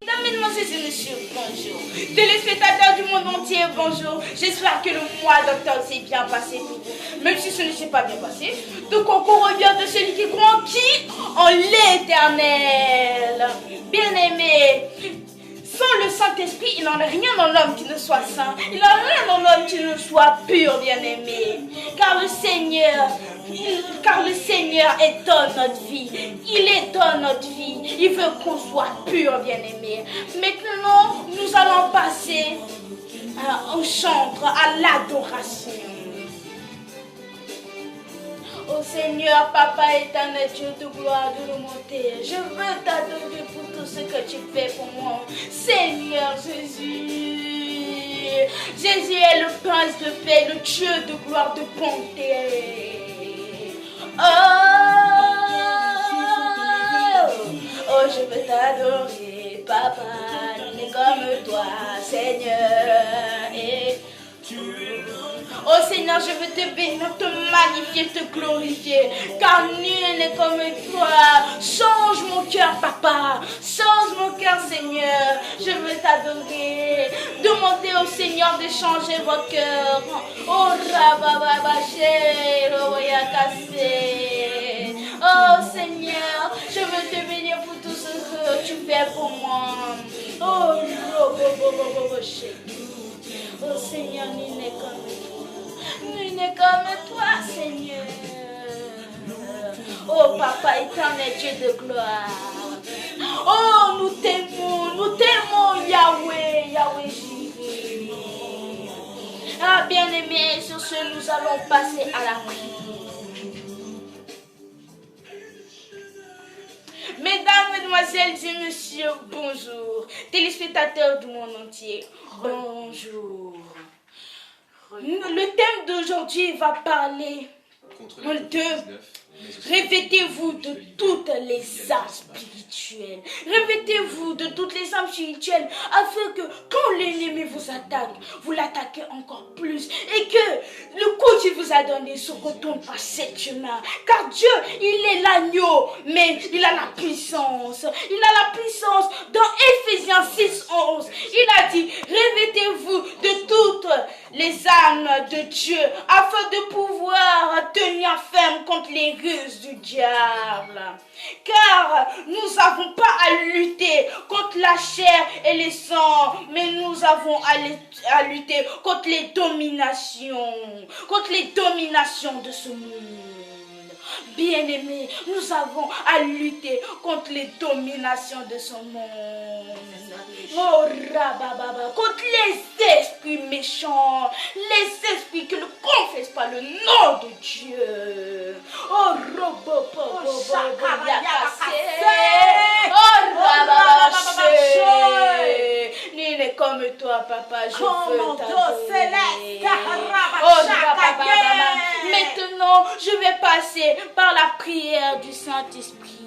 Mesdames, mesdemoiselles et messieurs, bonjour. Téléspectateurs du monde entier, bonjour. J'espère que le mois d'octobre s'est bien passé pour vous. Même si ce ne s'est pas bien passé, tout concours revient de celui qui croit en qui? En l'Éternel. Bien-aimé, sans le Saint-Esprit, il n'en est rien dans l'homme qui ne soit saint. Il n'en est rien dans l'homme qui ne soit pur, bien-aimé. Car le Seigneur est dans notre vie. Il est dans notre vie. Il veut qu'on soit pur, bien-aimé. Maintenant, nous allons passer au chantre, à l'adoration. Ô Seigneur, Papa éternel, Dieu de gloire, de l'humanité, je veux t'adorer pour tout ce que tu fais pour moi. Seigneur Jésus, Jésus est le prince de paix, le Dieu de gloire, de bonté. Oh, je veux t'adorer, Papa, n'est comme toi, Seigneur. Oh Seigneur, je veux te bénir, te magnifier, te glorifier, car nul n'est comme toi. Change mon cœur, Papa, change mon cœur, Seigneur. Je veux t'adorer. Demandez au Seigneur de changer votre cœur. Oh Rababaché, oh Seigneur, je veux te bénir pour tout ce que tu fais pour moi. Oh oh Seigneur, nul n'est comme toi. Nul n'est comme toi, Seigneur. Oh Papa éternel, Dieu de gloire. Oh, nous t'aimons, Yahweh, Yahweh Jireh. Ah, bien-aimé, sur ce, nous allons passer à la prière. Mesdames, mesdemoiselles et messieurs, bonjour. Téléspectateurs du monde entier, bonjour. Le thème d'aujourd'hui va parler de revêtez-vous de toutes les âmes spirituelles. Revêtez-vous de toutes les âmes spirituelles afin que quand l'ennemi vous attaque, vous l'attaquez encore plus et que le coup qu'il vous a donné se retourne par cette chemin. Car Dieu, il est l'agneau, mais il a la puissance. Il a la puissance. Dans Éphésiens 6:11, il a dit, revêtez-vous de toutes les âmes de Dieu afin de pouvoir tenir ferme contre les ruses du diable. Car nous n'avons pas à lutter contre la chair et les sangs, mais nous avons à lutter contre les dominations de ce monde. Bien-aimés, nous avons à lutter contre les dominations de ce monde. Oh, rabababa, contre les esprits méchants, les esprits qui ne confessent pas le nom de Dieu. Oh, robobobo, nul n'est comme toi, Papa, je veux t'adorer. Oh, maintenant, je vais passer par la prière du Saint-Esprit.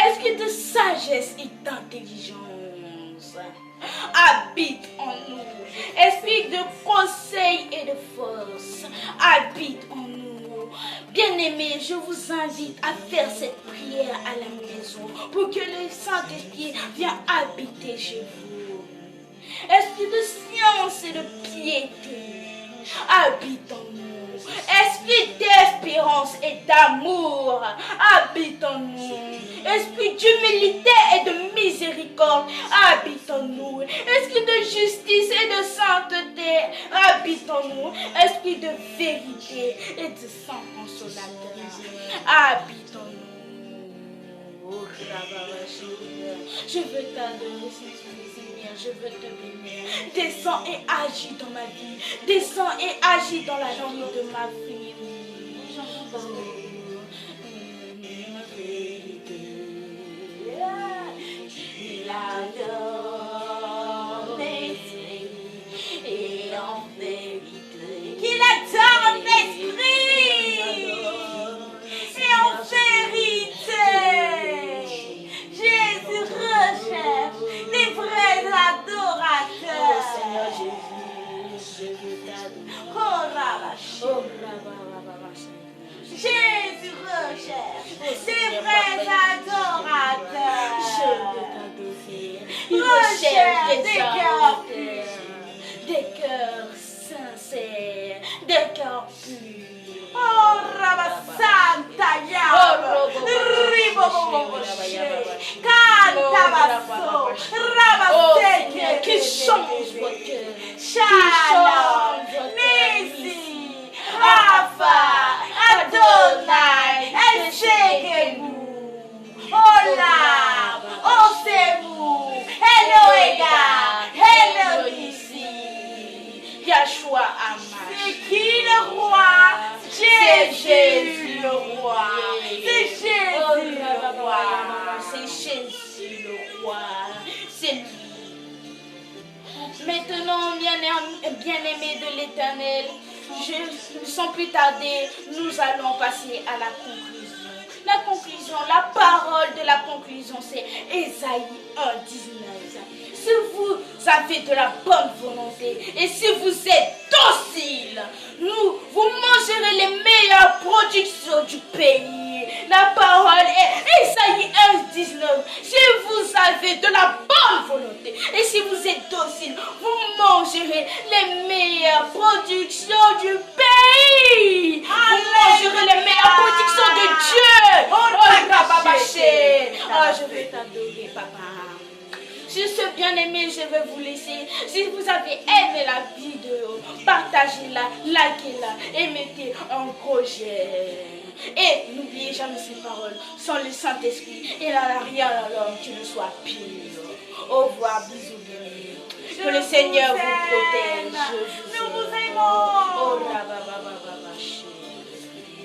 Esprit de sagesse et d'intelligence, habite en nous. Esprit de conseil et de force, habite en nous. Bien-aimés, je vous invite à faire cette prière à la maison pour que le Saint-Esprit vienne habiter chez vous. Esprit de science et de piété, habite en nous. Esprit d'espérance et d'amour, habite en nous. Esprit d'humilité et de miséricorde, habite en nous. Esprit de justice et de sainteté, habite en nous. Esprit de vérité et de sang consolateur, habite en nous. Oh, je veux t'adorer, Seigneur, je veux te bénir. Descends et agis dans ma vie. Descends et agis dans la vie de ma vie. Il adore l'esprit et en vérité. Qu'il adore en esprit et en vérité. Jésus recherche les vrais adorateurs. Oh Seigneur Jésus, je veux t'adorer. Oh Jésus recherche des vrais adorateurs. Je exaltés, des cœurs sincères, des cœurs purs. Oh, Rabasanta Yaba, Seigneur, qui change votre cœur, Shala, Nisi, Rafa, Adonai, Elshekemu, Olam, Osemu, Eloega, Elonisi. Yahshua Amash. C'est qui le roi? Jésus le roi. C'est Jésus le roi. C'est Jésus le roi. C'est lui. Maintenant, bien-aimés de l'Éternel, sans plus tarder, nous allons passer à la conclusion. La conclusion, la parole de la conclusion, c'est Ésaïe 1:19. Si vous avez de la bonne volonté et si vous êtes docile, vous mangerez les meilleures productions du pays. La parole est Ésaïe 1:19. Si vous avez de la bonne volonté et si vous êtes docile, vous mangerez les meilleures productions du pays. Vous mangerez les meilleures productions de Dieu. Oh, je vais t'adorer, papa. Sur ce, bien-aimé, je vais vous laisser. Si vous avez aimé la vidéo, partagez-la, likez-la et mettez un gros j'aime. Et n'oubliez jamais ces paroles. Sans le Saint-Esprit, il n'y a rien à l'homme qui ne soit pur. Au revoir, bisous, bien-aimés. Que le Seigneur vous protège. Nous vous aimons. Oh, là,